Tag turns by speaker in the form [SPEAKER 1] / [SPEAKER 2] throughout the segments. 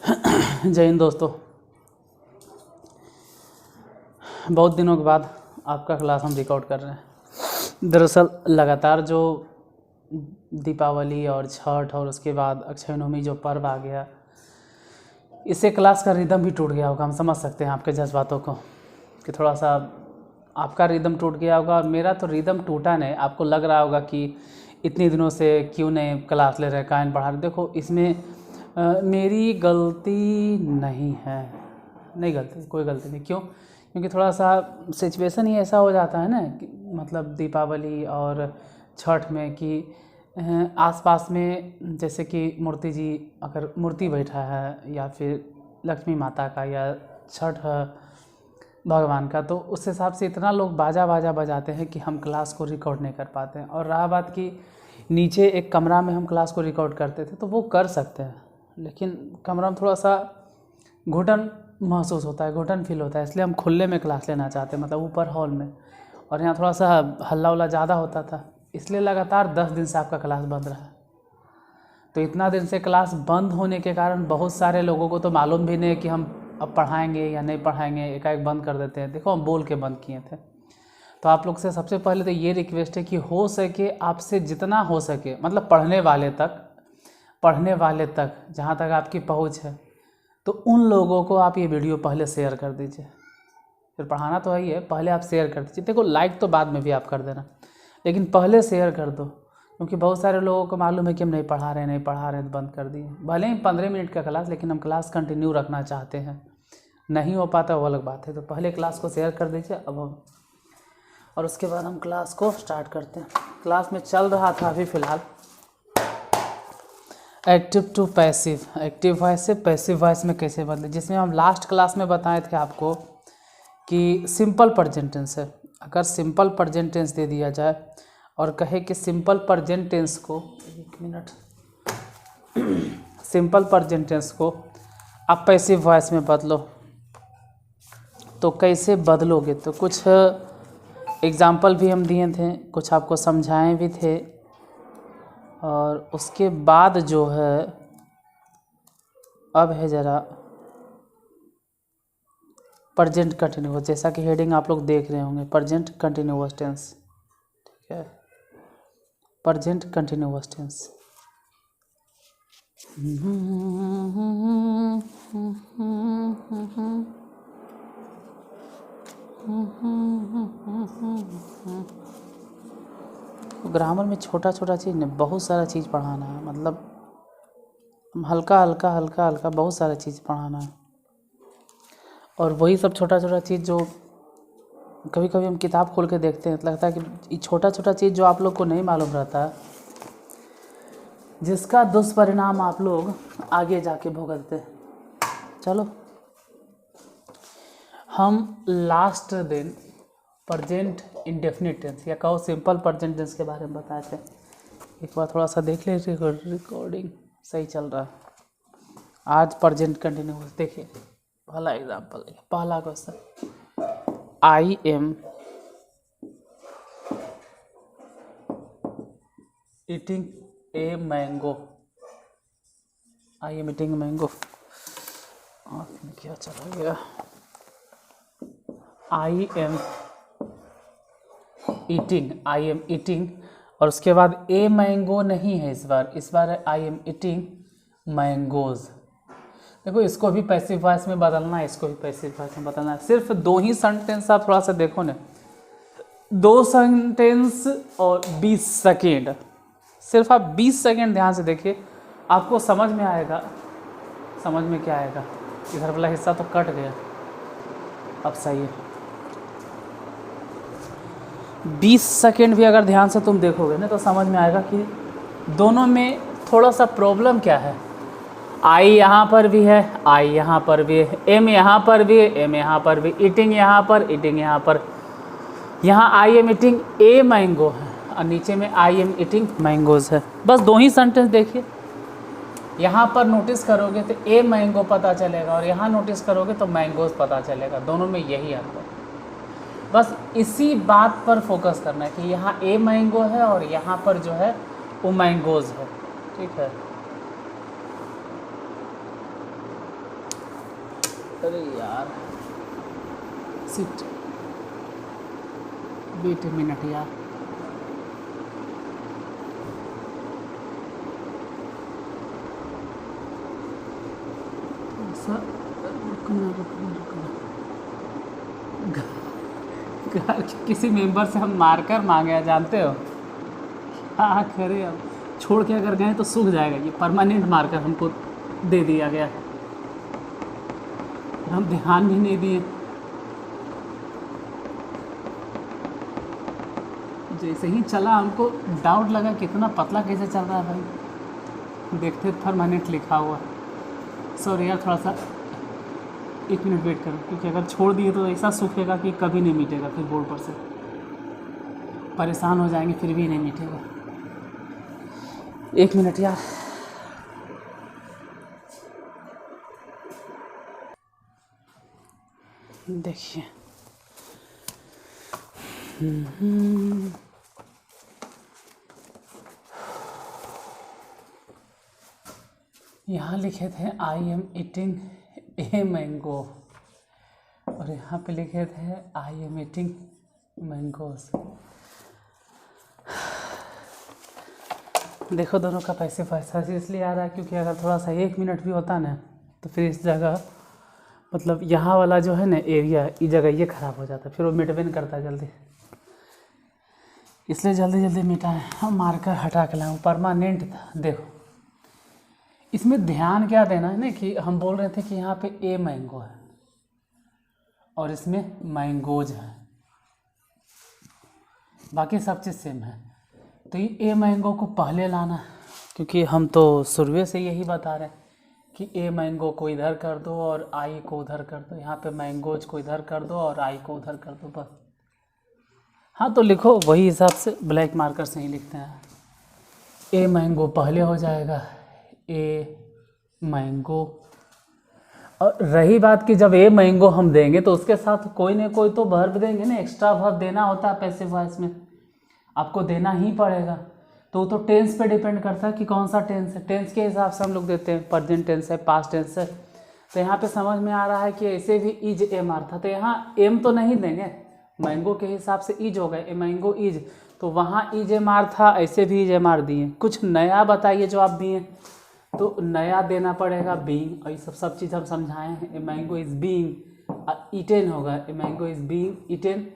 [SPEAKER 1] जय हिंद दोस्तों। बहुत दिनों के बाद आपका क्लास हम रिकॉर्ड कर रहे हैं। दरअसल लगातार जो दीपावली और छठ और उसके बाद अक्षय नवमी जो पर्व आ गया, इससे क्लास का रिदम भी टूट गया होगा। हम समझ सकते हैं आपके जज्बातों को कि थोड़ा सा आपका रिदम टूट गया होगा और मेरा तो रिदम टूटा नहीं। आपको लग रहा होगा कि इतने दिनों से क्यों नहीं क्लास ले रहे, काहे पढ़ा रहे। देखो, इसमें मेरी गलती नहीं है, कोई गलती नहीं। क्यों? क्योंकि थोड़ा सा सिचुएशन ही ऐसा हो जाता है ना कि मतलब दीपावली और छठ में कि आसपास में जैसे कि मूर्ति जी, अगर मूर्ति बैठा है या फिर लक्ष्मी माता का या छठ भगवान का, तो उस हिसाब से इतना लोग बाजा बजाते हैं कि हम क्लास को रिकॉर्ड नहीं कर पाते हैं। और रहा बात कि नीचे एक कमरा में हम क्लास को रिकॉर्ड करते थे तो वो कर सकते हैं, लेकिन कमरा में थोड़ा सा घुटन महसूस होता है, घुटन फील होता है, इसलिए हम खुले में क्लास लेना चाहते हैं, मतलब ऊपर हॉल में। और यहाँ थोड़ा सा हल्ला उल्ला ज़्यादा होता था, इसलिए लगातार 10 दिन से आपका क्लास बंद रहा। तो इतना दिन से क्लास बंद होने के कारण बहुत सारे लोगों को तो मालूम भी नहीं कि हम अब पढ़ाएंगे या नहीं पढ़ाएंगे, एकाएक बंद कर देते हैं। देखो, हम बोल के बंद किए थे। तो आप लोग से सबसे पहले तो ये रिक्वेस्ट है कि हो सके आपसे जितना हो सके, मतलब पढ़ने वाले तक जहाँ तक आपकी पहुँच है, तो उन लोगों को आप ये वीडियो पहले शेयर कर दीजिए। फिर पढ़ाना तो है ही है, पहले आप शेयर कर दीजिए। देखो, लाइक तो बाद में भी आप कर देना, लेकिन पहले शेयर कर दो, क्योंकि बहुत सारे लोगों को मालूम है कि हम नहीं पढ़ा रहे हैं, बंद कर दिए। भले ही 15 मिनट का क्लास, लेकिन हम क्लास कंटिन्यू रखना चाहते हैं। नहीं हो पाता वो अलग बात है। तो पहले क्लास को शेयर कर दीजिए अब हम, और उसके बाद हम क्लास को स्टार्ट करते हैं। क्लास में चल रहा था अभी फ़िलहाल active to passive, active voice से पैसिव वॉइस में कैसे बदले, जिसमें हम लास्ट क्लास में बताए थे आपको कि सिंपल प्रेजेंट टेंस है। अगर सिंपल प्रेजेंट टेंस दे दिया जाए और कहे कि सिंपल प्रेजेंट टेंस को, एक मिनट, सिंपल प्रेजेंट टेंस को आप पैसिव वॉइस में बदलो, तो कैसे बदलोगे? तो कुछ एग्जाम्पल भी हम दिए थे, कुछ आपको समझाएं भी थे, और उसके बाद जो है अब है ज़रा प्रेजेंट कंटिन्यूअस, जैसा कि हेडिंग आप लोग देख रहे होंगे, प्रेजेंट कंटिन्यूअस टेंस। ठीक है, प्रेजेंट कंटिन्यूअस टेंस। ग्रामर में छोटा चीज़ नहीं, बहुत सारा चीज़ पढ़ाना है, मतलब हल्का बहुत सारा चीज़ पढ़ाना है। और वही सब छोटा चीज़ जो कभी कभी हम किताब खोल के देखते हैं तो लगता है कि ये छोटा चीज़ जो आप लोग को नहीं मालूम रहता है, जिसका दुष्परिणाम आप लोग आगे जाके भुगतते हैं। चलो, हम लास्ट दिन प्रेजेंट इंडेफिनिट टेंस या कहो सिंपल प्रेजेंट टेंस के बारे में बताए थे। एक बार थोड़ा सा देख ले, रिकॉर्डिंग सही चल रहा है। आज प्रेजेंट कंटिन्यूअस देखिए, पहला एग्जाम्पल, पहला question, I am eating a mango. I am eating mango, आँख में क्या चला गया? आई एम ईटिंग, और उसके बाद ए मैंगो नहीं है, इस बार है आई एम ईटिंग मैंगोज। देखो, इसको भी पैसिव वॉइस में बदलना है, इसको भी पैसिव वॉइस में बदलना है। सिर्फ 2 ही सेंटेंस आप थोड़ा सा देखो ना, 2 सेंटेंस और 20 सेकेंड, सिर्फ आप 20 सेकेंड ध्यान से देखिए, आपको समझ में आएगा। समझ में क्या आएगा? इधर वाला हिस्सा तो कट गया, अब सही है। 20 सेकेंड भी अगर ध्यान से तुम देखोगे ना तो समझ में आएगा कि दोनों में थोड़ा सा प्रॉब्लम क्या है। आई यहाँ पर भी है, आई यहाँ पर भी है, एम यहाँ पर भी है, एम यहाँ पर भी, ईटिंग यहाँ पर, ईटिंग यहाँ पर। यहाँ आई एम ईटिंग ए मैंगो है और नीचे में आई एम ईटिंग मैंगोज है। बस 2 ही सेंटेंस देखिए, यहाँ पर नोटिस करोगे तो ए मैंगो पता चलेगा और यहाँ नोटिस करोगे तो मैंगोज पता चलेगा। दोनों में यही अंतर। बस इसी बात पर फोकस करना है कि यहाँ ए मैंगो है और यहाँ पर जो है वो मैंगोज है। ठीक है, अरे यार सिट, वेट ए मिनट यार। रुकना रुकना रुकना। घर के किसी मेंबर से हम मार्कर मांगे हैं, जानते हो? हाँ करे, अब छोड़ के अगर गए तो सूख जाएगा। ये परमानेंट मार्कर हमको दे दिया गया है, हम ध्यान भी नहीं दिए। जैसे ही चला हमको डाउट लगा कितना पतला कैसे चल रहा है भाई, देखते परमानेंट लिखा हुआ। सॉरी यार, थोड़ा सा 1 मिनट वेट करो, क्योंकि अगर छोड़ दिए तो ऐसा सूखेगा कि कभी नहीं मिटेगा। फिर बोर्ड पर से परेशान हो जाएंगे, फिर भी नहीं मिटेगा। 1 मिनट यार। देखिए यहाँ लिखे थे आई एम ईटिंग ए मैंगो, और यहाँ पे लिखे थे आई एम ईटिंग मैंगोज। देखो दोनों का पैसे पैसा इसलिए आ रहा है क्योंकि अगर थोड़ा सा 1 मिनट भी होता ना तो फिर इस जगह, मतलब यहाँ वाला जो है ना एरिया, इस जगह ये ख़राब हो जाता, फिर वो मिट भी नहीं करता जल्दी, इसलिए जल्दी जल्दी मिटाएं। हम मार्कर हटा के लाऊँ, परमानेंट था। देखो इसमें ध्यान क्या देना है ना कि हम बोल रहे थे कि यहाँ पे ए मैंगो है और इसमें मैंगोज है, बाकी सब चीज़ सेम है। तो ये ए मैंगो को पहले लाना, क्योंकि हम तो शुरू से यही बता रहे हैं कि ए मैंगो को इधर कर दो और आई को उधर कर दो। यहाँ पे मैंगोज को इधर कर दो और आई को उधर कर दो, बस। हाँ तो लिखो वही हिसाब से, ब्लैक मार्कर से ही लिखते हैं। ए मैंगो पहले हो जाएगा, ए मैंगो। और रही बात कि जब ए मैंगो हम देंगे तो उसके साथ कोई ना कोई तो वर्ब देंगे ना, एक्स्ट्रा वर्ब देना होता है पैसिव वॉइस में, आपको देना ही पड़ेगा। तो तो टेंस पे डिपेंड करता है कि कौन सा टेंस है। टेंस के हिसाब से हम लोग देते हैं, प्रेजेंट टेंस है, पास्ट टेंस है। तो यहाँ पे समझ में आ रहा है कि ऐसे भी इज एम आर था, तो यहाँ एम तो नहीं देंगे, मैंगो के हिसाब से इज हो गए, ए मैंगो इज, तो वहाँ इज एम आर था, ऐसे भी इज एम आर दिए। कुछ नया बताइए जो आप दिए, तो नया देना पड़ेगा बीइंग, और ये सब चीज़ हम समझाए हैं। A mango is being eaten होगा, a mango is being eaten,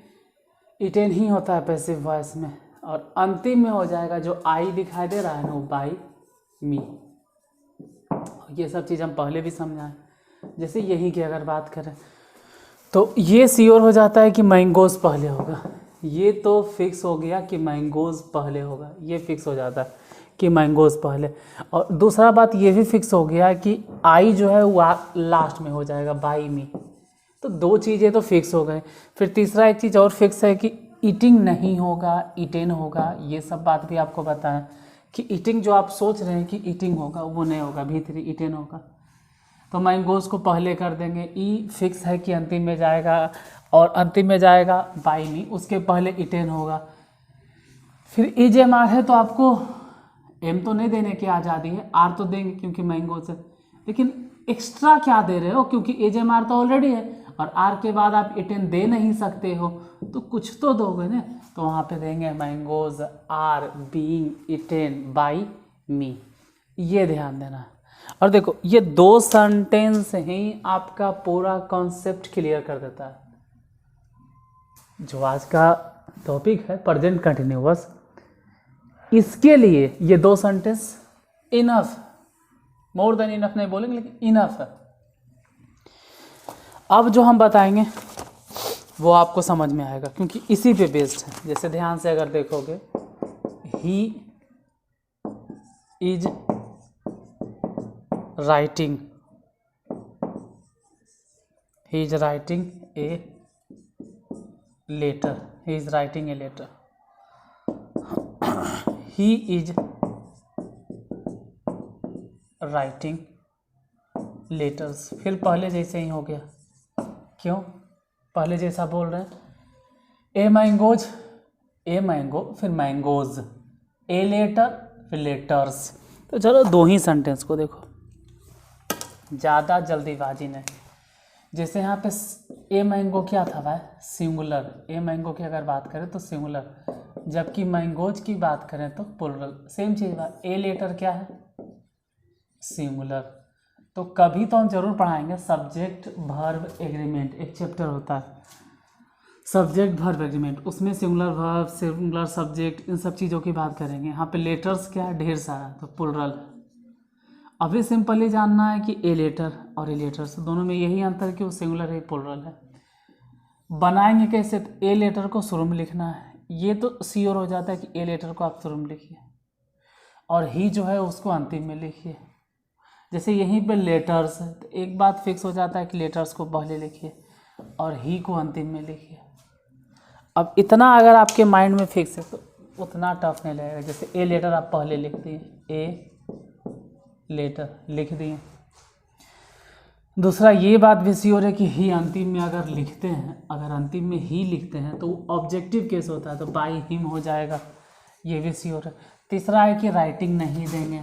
[SPEAKER 1] eaten ही होता है पैसिव वॉइस में। और अंतिम में हो जाएगा जो आई दिखाई दे रहा है ना, वो बाई मी। ये सब चीज़ हम पहले भी समझाएं। जैसे यहीं की अगर बात करें तो ये श्योर हो जाता है कि मैंगोज पहले होगा, ये तो फिक्स हो गया कि मैंगोज पहले होगा, ये फिक्स हो जाता है कि मैंगोज पहले। और दूसरा बात ये भी फिक्स हो गया कि आई जो है वो लास्ट में हो जाएगा, बाई मी। तो 2 चीज़ें तो फिक्स हो गए। फिर तीसरा एक चीज़ और फिक्स है कि ईटिंग नहीं होगा, ईटेन होगा। ये सब बात भी आपको बताएं कि ईटिंग जो आप सोच रहे हैं कि ईटिंग होगा वो नहीं होगा, भीतरी ईटेन होगा। तो मैंगोज को पहले कर देंगे, ई फिक्स है कि अंतिम में जाएगा, और अंतिम में जाएगा बाई मी, उसके पहले ईटेन होगा। फिर इज एम आर है तो आपको एम तो नहीं देने की आज़ादी है, आर तो देंगे क्योंकि मैंगोज है, लेकिन एक्स्ट्रा क्या दे रहे हो, क्योंकि एज एम आर तो ऑलरेडी है और आर के बाद आप इटेन दे नहीं सकते हो, तो कुछ तो दोगे ना। तो वहाँ पे देंगे mangoes are being eaten by me, ये ध्यान देना। और देखो ये 2 सेंटेंस ही आपका पूरा कॉन्सेप्ट क्लियर कर देता है। जो आज का टॉपिक है प्रेजेंट कंटिन्यूअस, इसके लिए ये 2 sentence enough, more than enough नहीं बोलेंगे लेकिन इनफ है। अब जो हम बताएंगे वो आपको समझ में आएगा क्योंकि इसी पे बेस्ड है। जैसे ध्यान से अगर देखोगे, he is writing, he is writing a letter, he is writing a letter, he is writing letters. फिर पहले जैसे ही हो गया, क्यों पहले जैसा बोल रहे हैं, ए मैंगोज, ए मैंगो, फिर मैंगोज, ए लेटर, फिर लेटर्स। तो चलो 2 ही सेंटेंस को देखो, ज़्यादा जल्दीबाजी नहीं। जैसे यहाँ पे ए मैंगो क्या था भाई, सिंगुलर। ए मैंगो की अगर बात करें तो सिंगुलर, जबकि मैंगोज की बात करें तो प्लुरल। सेम चीज़ भाई, ए लेटर क्या है, सिंगुलर। तो कभी तो हम जरूर पढ़ाएंगे सब्जेक्ट वर्ब एग्रीमेंट, एक चैप्टर होता है सब्जेक्ट वर्ब एग्रीमेंट, उसमें सिंगुलर वर्ब, सिंगुलर सब्जेक्ट, इन सब चीज़ों की बात करेंगे। यहाँ पे लेटर्स क्या है, ढेर सारा, तो प्लुरल। अभी सिंपली जानना है कि ए लेटर और ए लेटर्स दोनों में यही अंतर है कि वो सिंगुलर है, प्लुरल है। बनाएंगे कैसे, तो ए लेटर को शुरू में लिखना है, ये तो श्योर हो जाता है कि ए लेटर को आप शुरू में लिखिए और ही जो है उसको अंतिम में लिखिए। जैसे यहीं पे लेटर्स है तो एक बात फिक्स हो जाता है कि लेटर्स को पहले लिखिए और ही को अंतिम में लिखिए। अब इतना अगर आपके माइंड में फिक्स है तो उतना टफ नहीं लगेगा। जैसे ए लेटर आप पहले लिख दिए, ए लेटर लिख दिए। दूसरा ये बात भी श्योर है कि ही अंतिम में अगर लिखते हैं, अगर अंतिम में ही लिखते हैं तो ऑब्जेक्टिव केस होता है, तो बाय हिम हो जाएगा, ये भी श्योर है। तीसरा है कि राइटिंग नहीं देंगे।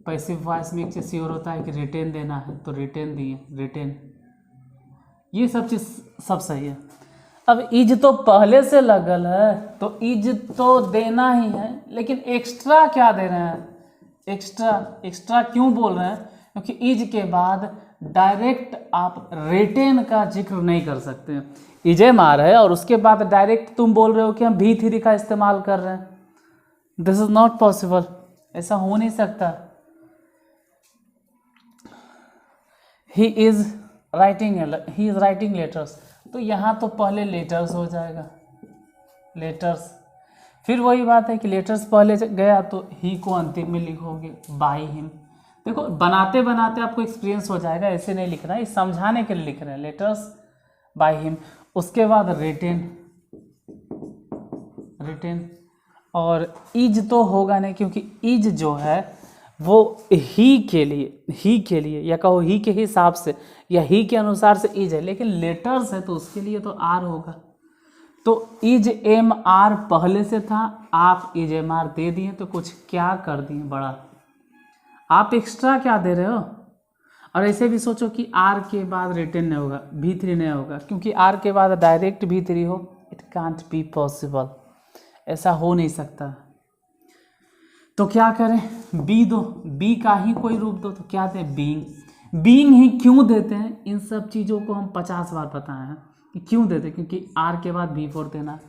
[SPEAKER 1] पैसिव वॉइस में एक चीज़ श्योर होता है कि रिटेन देना है, तो रिटेन दिए, रिटेन। ये सब चीज़ सब सही है। अब इज तो पहले से लगल है तो इज तो देना ही है, लेकिन एक्स्ट्रा क्या दे रहे हैं, एक्स्ट्रा क्यों बोल रहे हैं, क्योंकि इज के बाद डायरेक्ट आप रिटेन का जिक्र नहीं कर सकते। इजे मार है और उसके बाद डायरेक्ट तुम बोल रहे हो कि हम V3 का इस्तेमाल कर रहे हैं, दिस इज नॉट पॉसिबल, ऐसा हो नहीं सकता। ही इज राइटिंग लेटर्स, तो यहाँ तो पहले लेटर्स हो जाएगा, लेटर्स। फिर वही बात है कि लेटर्स पहले गया तो ही को अंतिम में लिखोगे, बाय हिम। देखो बनाते बनाते आपको एक्सपीरियंस हो जाएगा, ऐसे नहीं लिख रहा है, समझाने के लिए लिख रहे हैं, लेटर्स बाय हिम। उसके बाद रिटेन और इज तो होगा नहीं, क्योंकि इज जो है वो ही के लिए या कहो ही के हिसाब से या ही के अनुसार से इज है, लेकिन लेटर्स है तो उसके लिए तो आर होगा। तो इज एम आर पहले से था, आप इज एम आर दे दिए तो कुछ क्या कर दिए बड़ा, आप एक्स्ट्रा क्या दे रहे हो। और ऐसे भी सोचो कि आर के बाद रिटेन नहीं होगा, V3 नहीं होगा, क्योंकि आर के बाद डायरेक्ट V3 हो, इट कांट बी पॉसिबल, ऐसा हो नहीं सकता। तो क्या करें, बी दो, बी का ही कोई रूप दो, तो क्या दें, बीइंग ही क्यों देते हैं, इन सब चीज़ों को हम 50 बार बताए हैं कि क्यों देते हैं, क्योंकि आर के बाद V4 देना है,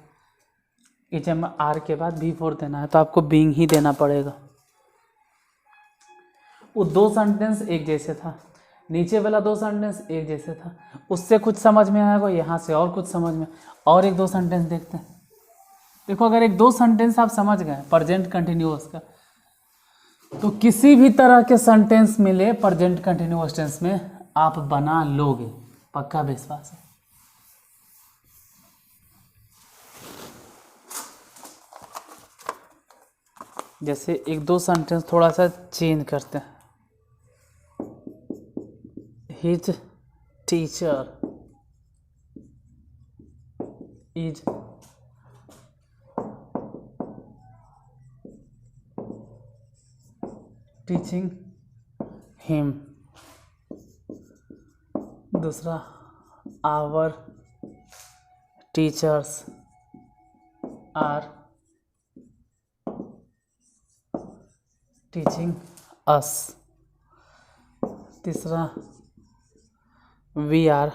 [SPEAKER 1] एच एम आर के बाद V4 देना है, तो आपको बीइंग ही देना पड़ेगा। वो दो सेंटेंस एक जैसे था, नीचे वाला दो सेंटेंस एक जैसे था, उससे कुछ समझ में आएगा, यहाँ से और कुछ समझ में। और एक दो सेंटेंस देखते हैं। देखो अगर एक दो सेंटेंस आप समझ गए प्रेजेंट कंटिन्यूअस का, तो किसी भी तरह के सेंटेंस मिले प्रेजेंट कंटिन्यूअस टेंस में आप बना लोगे, पक्का विश्वास है। जैसे एक दो सेंटेंस थोड़ा सा चेंज करते हैं। His teacher is teaching him. दूसरा, our teachers are teaching us. तीसरा, वी आर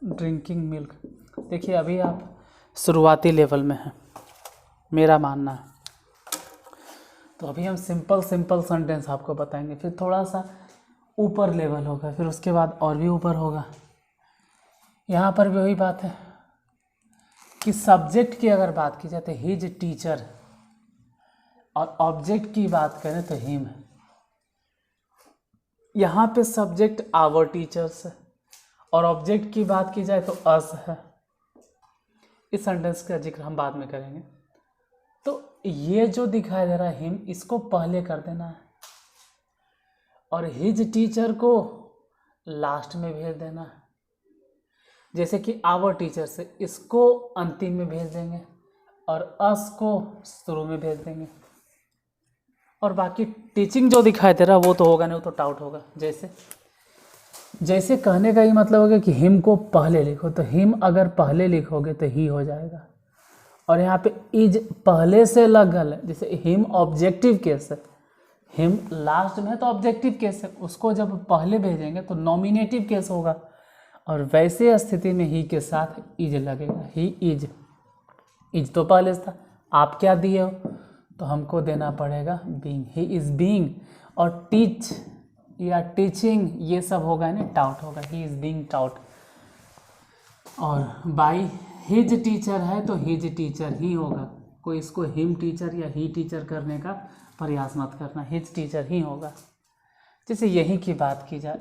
[SPEAKER 1] ड्रिंकिंग मिल्क। देखिए अभी आप शुरुआती लेवल में हैं, मेरा मानना है, तो अभी हम सिंपल सेंटेंस आपको बताएंगे, फिर थोड़ा सा ऊपर लेवल होगा, फिर उसके बाद और भी ऊपर होगा। यहाँ पर भी वही बात है कि सब्जेक्ट की अगर बात की जाए तो हिज टीचर, और ऑब्जेक्ट की बात करें तो हिम। यहाँ पे सब्जेक्ट आवर टीचर्स है और ऑब्जेक्ट की बात की जाए तो अस है। इस सेंटेंस का जिक्र हम बाद में करेंगे। तो ये जो दिखाई दे रहा है हिम, इसको पहले कर देना है और हिज टीचर को लास्ट में भेज देना है। जैसे कि आवर टीचर से इसको अंतिम में भेज देंगे और अस को शुरू में भेज देंगे। और बाकी टीचिंग जो दिखाई दे रहा वो तो होगा नहीं, वो तो टाउट होगा। जैसे जैसे कहने का ही मतलब होगा कि हिम को पहले लिखो, तो हिम अगर पहले लिखोगे तो ही हो जाएगा। और यहाँ पे इज पहले से लगल है, जैसे हिम ऑब्जेक्टिव केस है, हिम लास्ट में है तो ऑब्जेक्टिव केस है, उसको जब पहले भेजेंगे तो नॉमिनेटिव केस होगा। और वैसे स्थिति में ही के साथ इज लगेगा, ही इज तो पहले से था, आप क्या दिए हो, तो हमको देना पड़ेगा बीइंग, ही इज़ बीइंग। और टीच या टीचिंग ये सब होगा नहीं, टाउट होगा, ही इज़ बीइंग टाउट। और बाई हिज टीचर है तो हिज टीचर ही होगा, कोई इसको हिम टीचर या ही टीचर करने का प्रयास मत करना, हिज टीचर ही होगा। जैसे यहीं की बात की जाए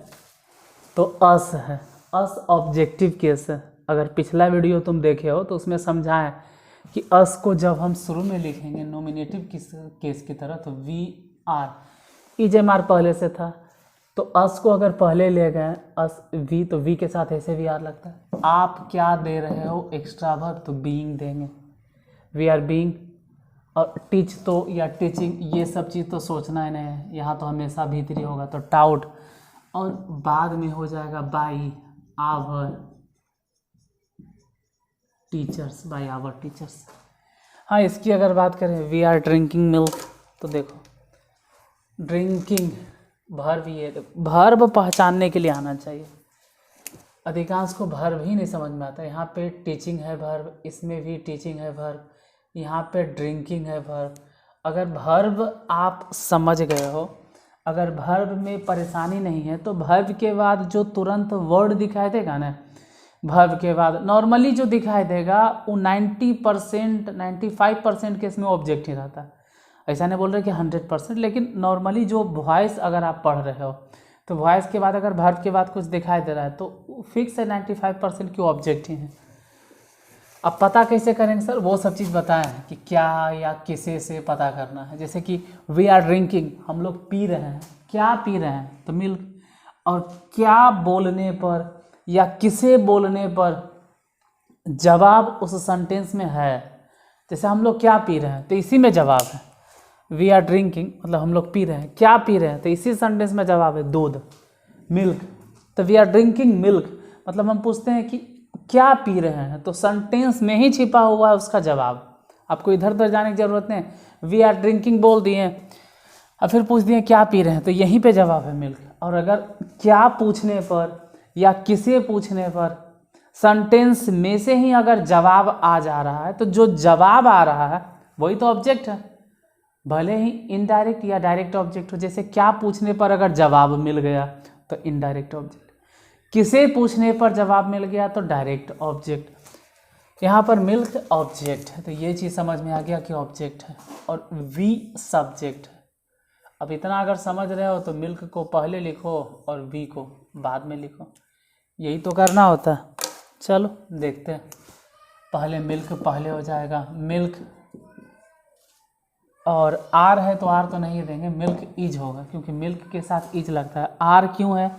[SPEAKER 1] तो अस है, अस ऑब्जेक्टिव केस है। अगर पिछला वीडियो तुम देखे हो तो उसमें समझाएं कि अस को जब हम शुरू में लिखेंगे नॉमिनेटिव केस की तरह तो we are, is am are पहले से था, तो अस को अगर पहले ले गए अस वी, तो वी के साथ ऐसे वी आर लगता है। आप क्या दे रहे हो एक्स्ट्रा वर्ब, तो बीइंग देंगे, वी आर बीइंग। और टीच तो या टीचिंग ये सब चीज़ तो सोचना ही नहीं है, यहाँ तो हमेशा भीतरी होगा, तो टाउट। और बाद में हो जाएगा by our teachers, by our teachers. हाँ, इसकी अगर बात करें वी आर ड्रिंकिंग मिल्क, तो देखो ड्रिंकिंग वर्ब ही है, वर्ब पहचानने के लिए आना चाहिए। अधिकांश को वर्ब ही नहीं समझ में आता। यहाँ पे टीचिंग है वर्ब, इसमें भी टीचिंग है वर्ब, यहाँ पे ड्रिंकिंग है वर्ब। अगर वर्ब आप समझ गए हो, अगर वर्ब में परेशानी नहीं है, तो वर्ब के बाद जो तुरंत वर्ड दिखाई देगा ना, वर्ब के बाद नॉर्मली जो दिखाई देगा वो 90% 95% केस में ऑब्जेक्ट ही रहता है। ऐसा नहीं बोल रहे कि 100%, लेकिन नॉर्मली जो वॉइस अगर आप पढ़ रहे हो तो वॉइस के बाद अगर वर्ब के बाद कुछ दिखाई दे रहा है तो फिक्स है 95% की ऑब्जेक्ट ही है। अब पता कैसे करेंगे सर, वो सब चीज़ बताएं कि क्या या किसे से पता करना है। जैसे कि वी आर ड्रिंकिंग, हम लोग पी रहे हैं, क्या पी रहे हैं, तो मिल्क। और क्या बोलने पर या किसे बोलने पर जवाब उस सेंटेंस में है, जैसे हम लोग क्या पी रहे हैं तो इसी में जवाब है। वी आर ड्रिंकिंग मतलब हम लोग पी रहे हैं, क्या पी रहे हैं तो इसी सेंटेंस में जवाब है दूध, मिल्क। तो वी आर ड्रिंकिंग मिल्क मतलब हम पूछते हैं कि क्या पी रहे हैं, तो सेंटेंस में ही छिपा हुआ है उसका जवाब, आपको इधर उधर जाने की जरूरत नहीं। वी आर ड्रिंकिंग बोल दिए और फिर पूछ दिए क्या पी रहे हैं, तो यहीं पे जवाब है मिल्क। और अगर क्या पूछने पर या किसे पूछने पर सेंटेंस में से ही अगर जवाब आ जा रहा है, तो जो जवाब आ रहा है वही तो ऑब्जेक्ट है, भले ही इनडायरेक्ट या डायरेक्ट ऑब्जेक्ट हो। जैसे क्या पूछने पर अगर जवाब मिल गया तो इनडायरेक्ट ऑब्जेक्ट, किसे पूछने पर जवाब मिल गया तो डायरेक्ट ऑब्जेक्ट। यहाँ पर मिल्क ऑब्जेक्ट है, तो ये चीज़ समझ में आ गया कि ऑब्जेक्ट है और वी सब्जेक्ट है। अब इतना अगर समझ रहे हो तो मिल्क को पहले लिखो और वी को बाद में लिखो, यही तो करना होता है। चलो देखते हैं, पहले मिल्क पहले हो जाएगा, मिल्क। और आर है तो आर तो नहीं देंगे, मिल्क इज होगा क्योंकि मिल्क के साथ इज लगता है। आर क्यों है,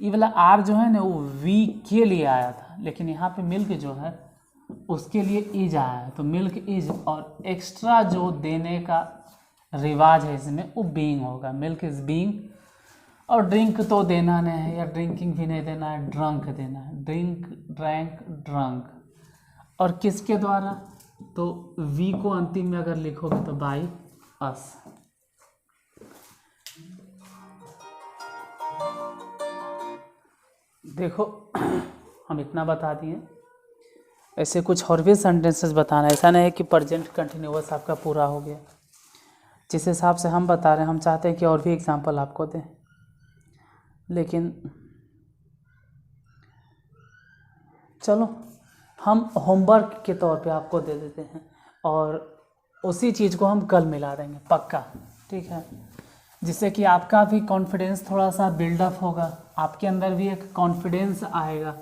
[SPEAKER 1] ये वाला आर जो है ना वो वी के लिए आया था, लेकिन यहाँ पे मिल्क जो है उसके लिए इज आया है, तो मिल्क इज। और एक्स्ट्रा जो देने का रिवाज है इसमें वो बीइंग होगा, मिल्क इज बीइंग। और ड्रिंक तो देना नहीं है या ड्रिंकिंग भी नहीं देना है, ड्रंक देना है, ड्रिंक ड्रैंक ड्रंक। और किसके द्वारा, तो वी को अंतिम में अगर लिखोगे तो बाई अस। देखो हम इतना बता दिए, ऐसे कुछ और भी सेंटेंसेस बताना, ऐसा नहीं है कि प्रेजेंट कंटिन्यूअस आपका पूरा हो गया। जिस हिसाब से हम बता रहे हैं हम चाहते हैं कि और भी एग्जांपल आपको दें, लेकिन चलो हम होमवर्क के तौर पे आपको दे देते हैं और उसी चीज़ को हम कल मिला देंगे पक्का, ठीक है, जिससे कि आपका भी कॉन्फिडेंस थोड़ा सा बिल्डअप होगा, आपके अंदर भी एक कॉन्फिडेंस आएगा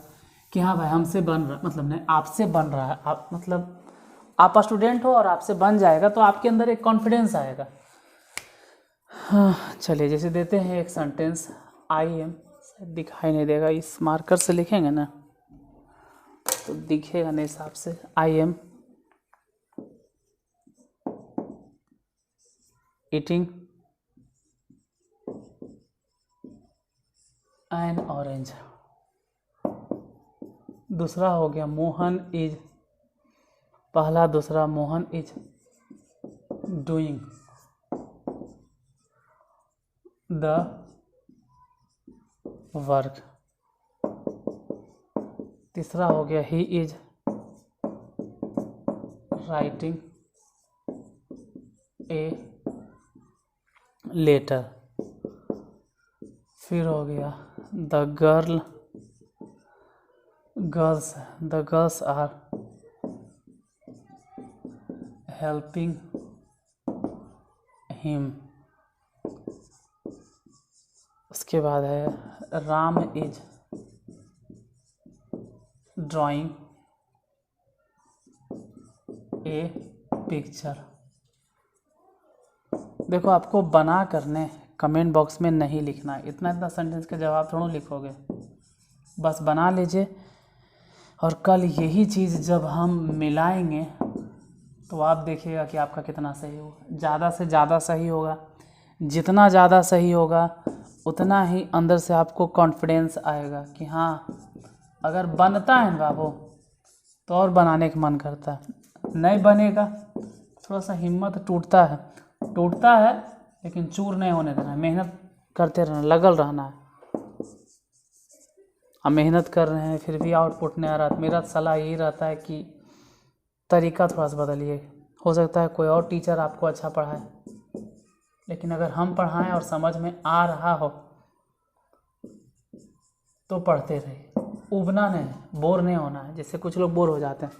[SPEAKER 1] कि हाँ भाई हमसे बन रहा, मतलब नहीं आपसे बन रहा है, आप मतलब आप स्टूडेंट हो और आपसे बन जाएगा तो आपके अंदर एक कॉन्फिडेंस आएगा। हाँ चलिए, जैसे देते हैं एक सेंटेंस, आई एम, दिखाई नहीं देगा, इस मार्कर से लिखेंगे ना तो दिखेगा नहीं हिसाब से। I am eating an orange. दूसरा हो गया मोहन इज, पहला दूसरा, Mohan is doing the work. तीसरा हो गया he is writing a letter. फिर हो गया the girls are helping him. उसके बाद है Ram is drawing a picture. देखो आपको बना करने कमेंट बॉक्स में नहीं लिखना है, इतना सेंटेंस के जवाब थोड़ा लिखोगे, बस बना लीजिए। और कल यही चीज़ जब हम मिलाएंगे तो आप देखिएगा कि आपका कितना सही होगा। ज़्यादा से ज़्यादा सही होगा, जितना ज़्यादा सही होगा उतना ही अंदर से आपको कॉन्फिडेंस आएगा कि हाँ अगर बनता है ना बाबू तो और बनाने का मन करता है। नहीं बनेगा थोड़ा सा हिम्मत टूटता है, लेकिन चूर नहीं होने देना है, मेहनत करते रहना, लगल रहना है। हम मेहनत कर रहे हैं फिर भी आउटपुट नहीं आ रहा, मेरा सलाह यही रहता है कि तरीका थोड़ा सा बदलिए। हो सकता है कोई और टीचर आपको अच्छा पढ़ाए, लेकिन अगर हम पढ़ाएं और समझ में आ रहा हो तो पढ़ते रहिए, उबना नहीं, बोर नहीं होना है। जैसे कुछ लोग बोर हो जाते हैं,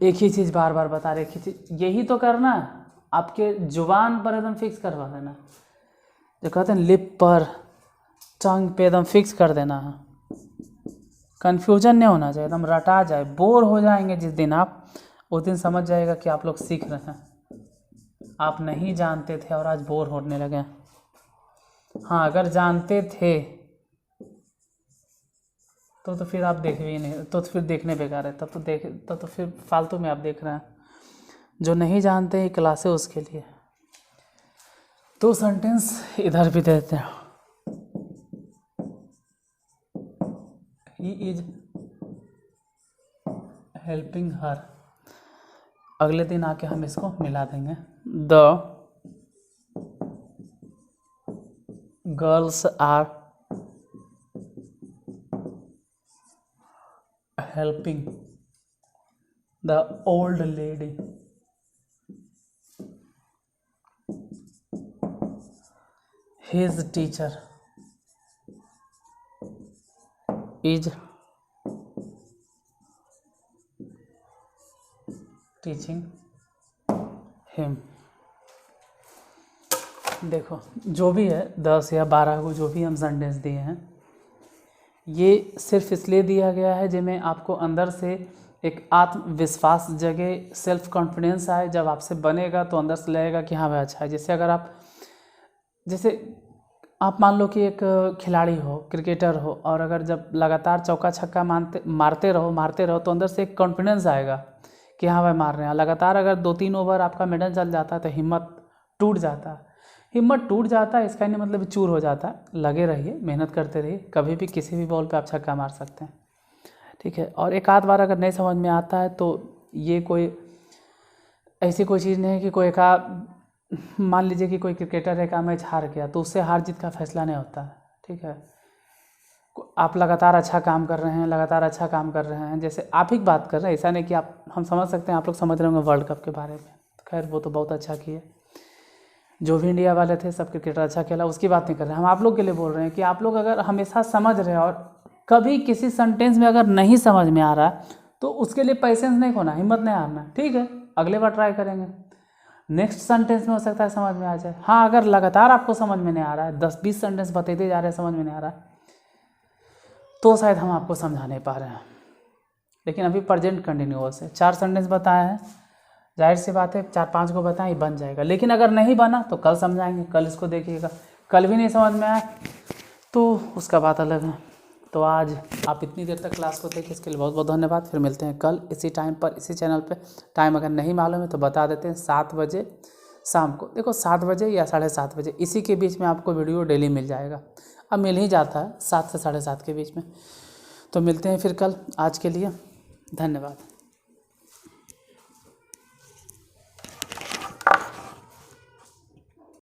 [SPEAKER 1] एक ही चीज़ बार बार बता रहे, एक ही चीज़, यही तो करना है। आपके जुबान पर एकदम फिक्स करवा देना, जो कहते हैं लिप पर टंग पे एकदम फिक्स कर देना है। कन्फ्यूजन नहीं होना चाहिए, एकदम रटा जाए। बोर हो जाएंगे जिस दिन आप, उस दिन समझ जाएगा कि आप लोग सीख रहे हैं, आप नहीं जानते थे और आज बोर होने लगे। हाँ अगर जानते थे तो फिर आप देख भी नहीं, तो फिर देखने बेकार है, तब तो फिर फालतू में आप देख रहे हैं। जो नहीं जानते हैं क्लास है उसके लिए। तो सेंटेंस इधर भी देते हैं, ही इज हेल्पिंग हर। अगले दिन आके हम इसको मिला देंगे। The girls are helping the old lady। His teacher is teaching him। देखो जो भी है 10 या 12 को जो भी हम सेंटेंस दिए हैं, ये सिर्फ इसलिए दिया गया है जिसमें आपको अंदर से एक आत्मविश्वास जगे, सेल्फ कॉन्फिडेंस आए। जब आपसे बनेगा तो अंदर से लगेगा कि हाँ भाई अच्छा है। जैसे आप मान लो कि एक खिलाड़ी हो, क्रिकेटर हो, और अगर जब लगातार चौका छक्का मारते रहो तो अंदर से एक कॉन्फिडेंस आएगा कि हाँ भाई मार रहे हैं। लगातार अगर 2-3 ओवर आपका मेडल चल जाता है तो हिम्मत टूट जाता है। इसका नहीं मतलब चूर हो जाता है। लगे रहिए, मेहनत करते रहिए, कभी भी किसी भी बॉल पे आप छक्का मार सकते हैं, ठीक है। और एक आध बार अगर नहीं समझ में आता है तो ये कोई ऐसी कोई चीज़ नहीं है कि कोई मान लीजिए कि कोई क्रिकेटर एक मैच हार गया तो उससे हार जीत का फैसला नहीं होता है, ठीक है। आप लगातार अच्छा काम कर रहे हैं, जैसे आप ही बात कर रहे हैं, ऐसा नहीं कि हम समझ सकते हैं, आप लोग समझ रहे होंगे वर्ल्ड कप के बारे में। खैर वो तो बहुत अच्छा किए, जो भी इंडिया वाले थे सब क्रिकेटर अच्छा खेला, उसकी बात नहीं कर रहे हैं। हम आप लोग के लिए बोल रहे हैं कि आप लोग अगर हमेशा समझ रहे हैं और कभी किसी सेंटेंस में अगर नहीं समझ में आ रहा तो उसके लिए पेशेंस नहीं खोना, हिम्मत नहीं हारना, ठीक है। अगले बार ट्राई करेंगे, नेक्स्ट सेंटेंस में हो सकता है समझ में आ जाए। हाँ अगर लगातार आपको समझ में नहीं आ रहा है, 10-20 सेंटेंस बताते जा रहे हैं, समझ में नहीं आ रहा है, तो शायद हम आपको समझा नहीं पा रहे हैं। लेकिन अभी प्रेजेंट कंटिन्यूअस है, 4 सेंटेंस बताए हैं, जाहिर सी बात है 4-5 को बताएं, बन जाएगा। लेकिन अगर नहीं बना तो कल समझाएंगे, कल इसको देखिएगा। कल भी नहीं समझ में आया तो उसका बात अलग है। तो आज आप इतनी देर तक क्लास को देखें, इसके लिए बहुत बहुत धन्यवाद। फिर मिलते हैं कल इसी टाइम पर, इसी चैनल पे। टाइम अगर नहीं मालूम है तो बता देते हैं, 7 बजे शाम को। देखो 7 बजे या 7:30 बजे, इसी के बीच में आपको वीडियो डेली मिल जाएगा। अब मिल ही जाता है 7 से 7:30 के बीच में। तो मिलते हैं फिर कल, आज के लिए धन्यवाद।